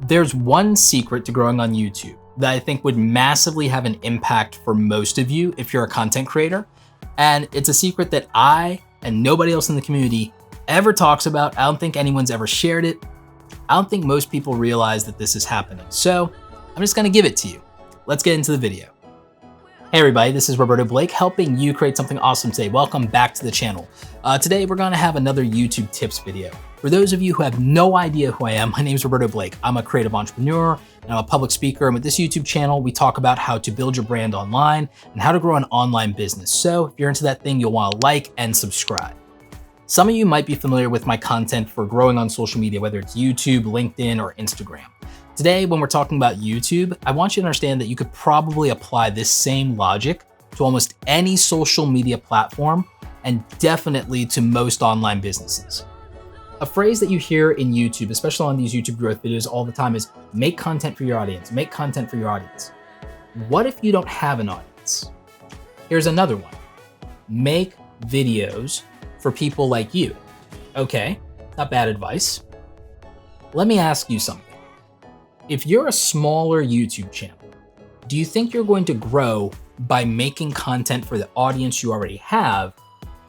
There's one secret to growing on YouTube that I think would massively have an impact for most of you if you're a content creator. And it's a secret that I and nobody else in the community ever talks about. I don't think anyone's ever shared it. I don't think most people realize that this is happening. So I'm just gonna give it to you. Let's get into the video. Hey everybody, this is Roberto Blake, helping you create something awesome today. Welcome back to the channel. Today we're gonna have another YouTube tips video. For those of you who have no idea who I am, my name is Roberto Blake. I'm a creative entrepreneur and I'm a public speaker. And with this YouTube channel, we talk about how to build your brand online and how to grow an online business. So if you're into that thing, you'll wanna like and subscribe. Some of you might be familiar with my content for growing on social media, whether it's YouTube, LinkedIn, or Instagram. Today, when we're talking about YouTube, I want you to understand that you could probably apply this same logic to almost any social media platform and definitely to most online businesses. A phrase that you hear in YouTube, especially on these YouTube growth videos all the time, is make content for your audience, make content for your audience. What if you don't have an audience? Here's another one. Make videos for people like you. Okay, not bad advice. Let me ask you something. If you're a smaller YouTube channel, do you think you're going to grow by making content for the audience you already have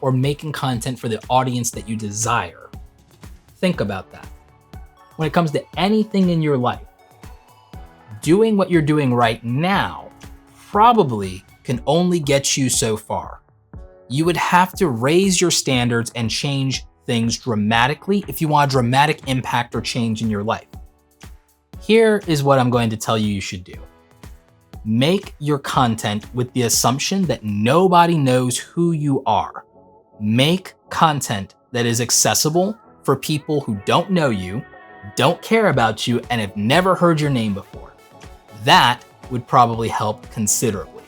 or making content for the audience that you desire? Think about that. When it comes to anything in your life, doing what you're doing right now probably can only get you so far. You would have to raise your standards and change things dramatically if you want a dramatic impact or change in your life. Here is what I'm going to tell you should do. Make your content with the assumption that nobody knows who you are. Make content that is accessible for people who don't know you, don't care about you, and have never heard your name before. That would probably help considerably.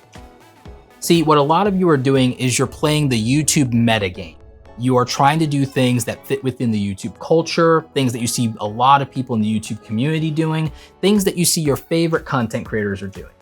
See, what a lot of you are doing is you're playing the YouTube metagame. You are trying to do things that fit within the YouTube culture, things that you see a lot of people in the YouTube community doing, things that you see your favorite content creators are doing.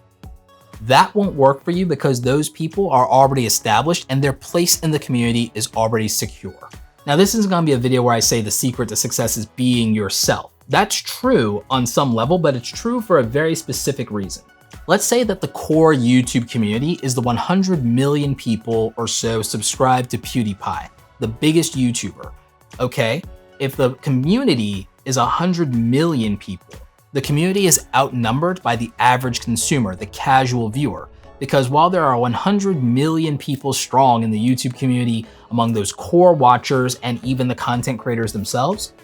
That won't work for you because those people are already established and their place in the community is already secure. Now, this isn't gonna be a video where I say the secret to success is being yourself. That's true on some level, but it's true for a very specific reason. Let's say that the core YouTube community is the 100 million people or so subscribed to PewDiePie, the biggest YouTuber. Okay, if the community is 100 million people, the community is outnumbered by the average consumer, the casual viewer. Because while there are 100 million people strong in the YouTube community among those core watchers and even the content creators themselves,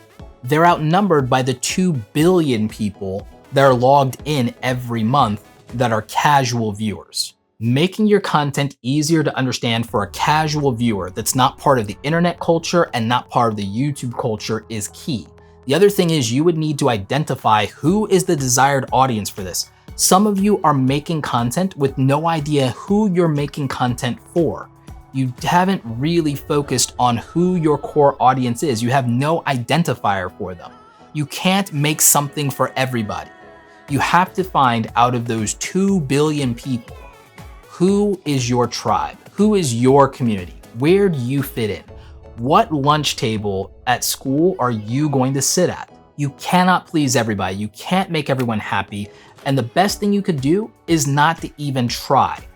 they're outnumbered by the 2 billion people that are logged in every month that are casual viewers. Making your content easier to understand for a casual viewer that's not part of the internet culture and not part of the YouTube culture is key. The other thing is you would need to identify who is the desired audience for this. Some of you are making content with no idea who you're making content for. You haven't really focused on who your core audience is. You have no identifier for them. You can't make something for everybody. You have to find out of those 2 billion people, who is your tribe? Who is your community? Where do you fit in? What lunch table at school are you going to sit at? You cannot please everybody. You can't make everyone happy. And the best thing you could do is not to even try.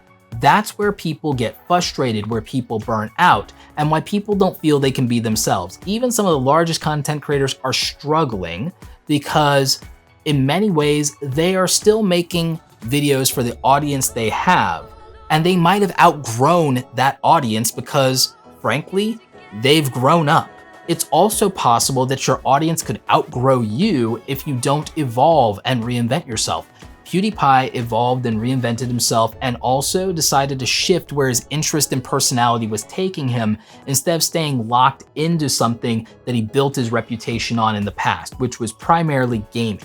That's where people get frustrated, where people burn out, and why people don't feel they can be themselves. Even some of the largest content creators are struggling because in many ways, they are still making videos for the audience they have, and they might have outgrown that audience because, frankly, they've grown up. It's also possible that your audience could outgrow you if you don't evolve and reinvent yourself. PewDiePie evolved and reinvented himself and also decided to shift where his interest and personality was taking him instead of staying locked into something that he built his reputation on in the past, which was primarily gaming.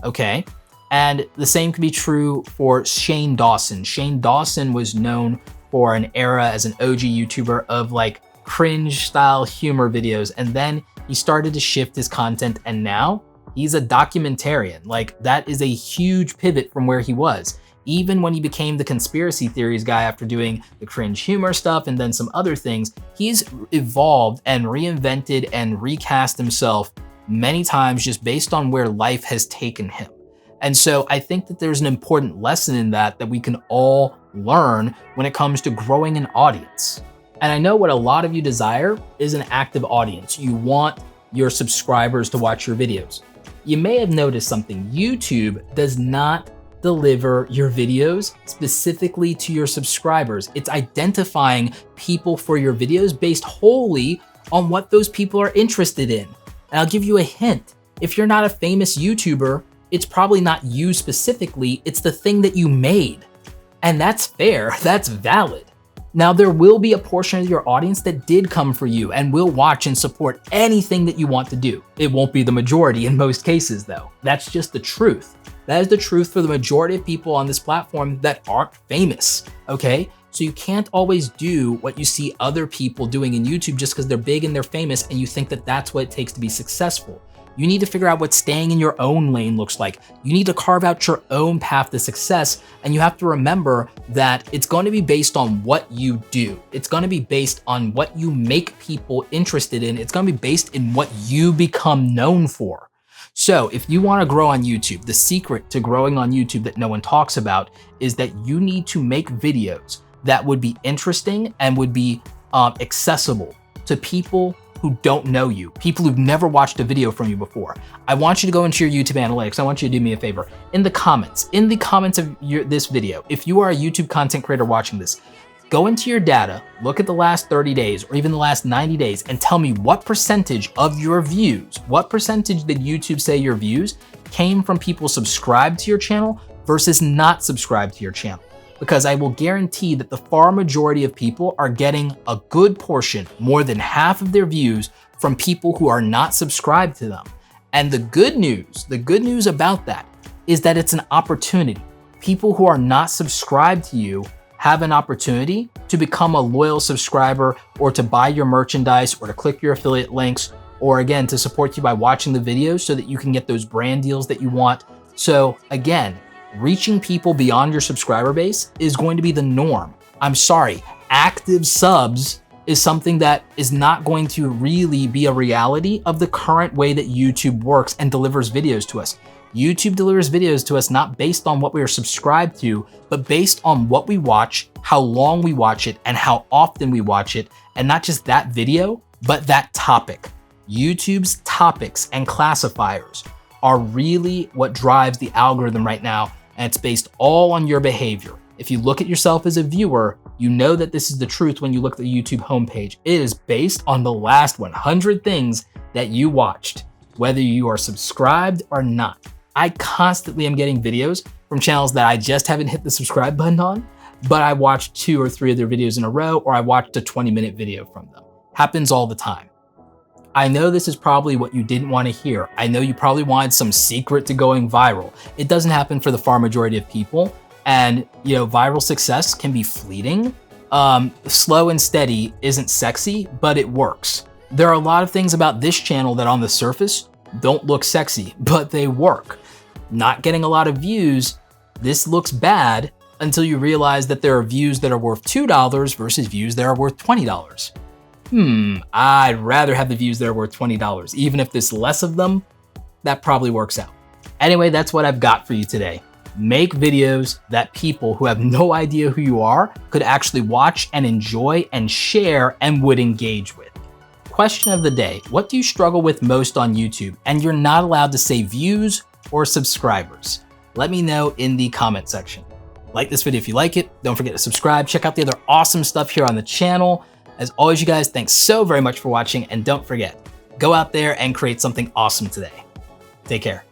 Okay? And the same could be true for Shane Dawson. Shane Dawson was known for an era as an OG YouTuber of like cringe style humor videos. And then he started to shift his content and now he's a documentarian. Like that is a huge pivot from where he was. Even when he became the conspiracy theories guy after doing the cringe humor stuff and then some other things, he's evolved and reinvented and recast himself many times just based on where life has taken him. And so I think that there's an important lesson in that we can all learn when it comes to growing an audience. And I know what a lot of you desire is an active audience. You want your subscribers to watch your videos. You may have noticed something. YouTube does not deliver your videos specifically to your subscribers. It's identifying people for your videos based wholly on what those people are interested in. And I'll give you a hint. If you're not a famous YouTuber, it's probably not you specifically, it's the thing that you made. And that's fair, that's valid. Now, there will be a portion of your audience that did come for you and will watch and support anything that you want to do. It won't be the majority in most cases though. That's just the truth. That is the truth for the majority of people on this platform that aren't famous, okay? So you can't always do what you see other people doing in YouTube just because they're big and they're famous and you think that that's what it takes to be successful. You need to figure out what staying in your own lane looks like. You need to carve out your own path to success, and you have to remember that it's going to be based on what you do. It's going to be based on what you make people interested in. It's going to be based in what you become known for. So if you want to grow on YouTube, the secret to growing on YouTube that no one talks about is that you need to make videos that would be interesting and would be accessible to people who don't know you, people who've never watched a video from you before. I want you to go into your YouTube analytics. I want you to do me a favor. In the comments of this video, if you are a YouTube content creator watching this, go into your data, look at the last 30 days or even the last 90 days and tell me what percentage of your views, what percentage did YouTube say your views came from people subscribed to your channel versus not subscribed to your channel. Because I will guarantee that the far majority of people are getting a good portion, more than half of their views from people who are not subscribed to them. And the good news about that is that it's an opportunity. People who are not subscribed to you have an opportunity to become a loyal subscriber or to buy your merchandise or to click your affiliate links or again, to support you by watching the videos so that you can get those brand deals that you want. So again, reaching people beyond your subscriber base is going to be the norm. I'm sorry, active subs is something that is not going to really be a reality of the current way that YouTube works and delivers videos to us. YouTube delivers videos to us not based on what we are subscribed to, but based on what we watch, how long we watch it, and how often we watch it, and not just that video, but that topic. YouTube's topics and classifiers are really what drives the algorithm right now, and it's based all on your behavior. If you look at yourself as a viewer, you know that this is the truth when you look at the YouTube homepage. It is based on the last 100 things that you watched, whether you are subscribed or not. I constantly am getting videos from channels that I just haven't hit the subscribe button on, but I watched 2 or 3 of their videos in a row, or I watched a 20-minute video from them. Happens all the time. I know this is probably what you didn't want to hear. I know you probably wanted some secret to going viral. It doesn't happen for the far majority of people. And viral success can be fleeting. Slow and steady isn't sexy, but it works. There are a lot of things about this channel that on the surface don't look sexy, but they work. Not getting a lot of views, this looks bad until you realize that there are views that are worth $2 versus views that are worth $20. I'd rather have the views that are worth $20. Even if there's less of them, that probably works out. Anyway, that's what I've got for you today. Make videos that people who have no idea who you are could actually watch and enjoy and share and would engage with. Question of the day, what do you struggle with most on YouTube and you're not allowed to say views or subscribers? Let me know in the comment section. Like this video if you like it. Don't forget to subscribe. Check out the other awesome stuff here on the channel. As always, you guys, thanks so very much for watching, and don't forget, go out there and create something awesome today. Take care.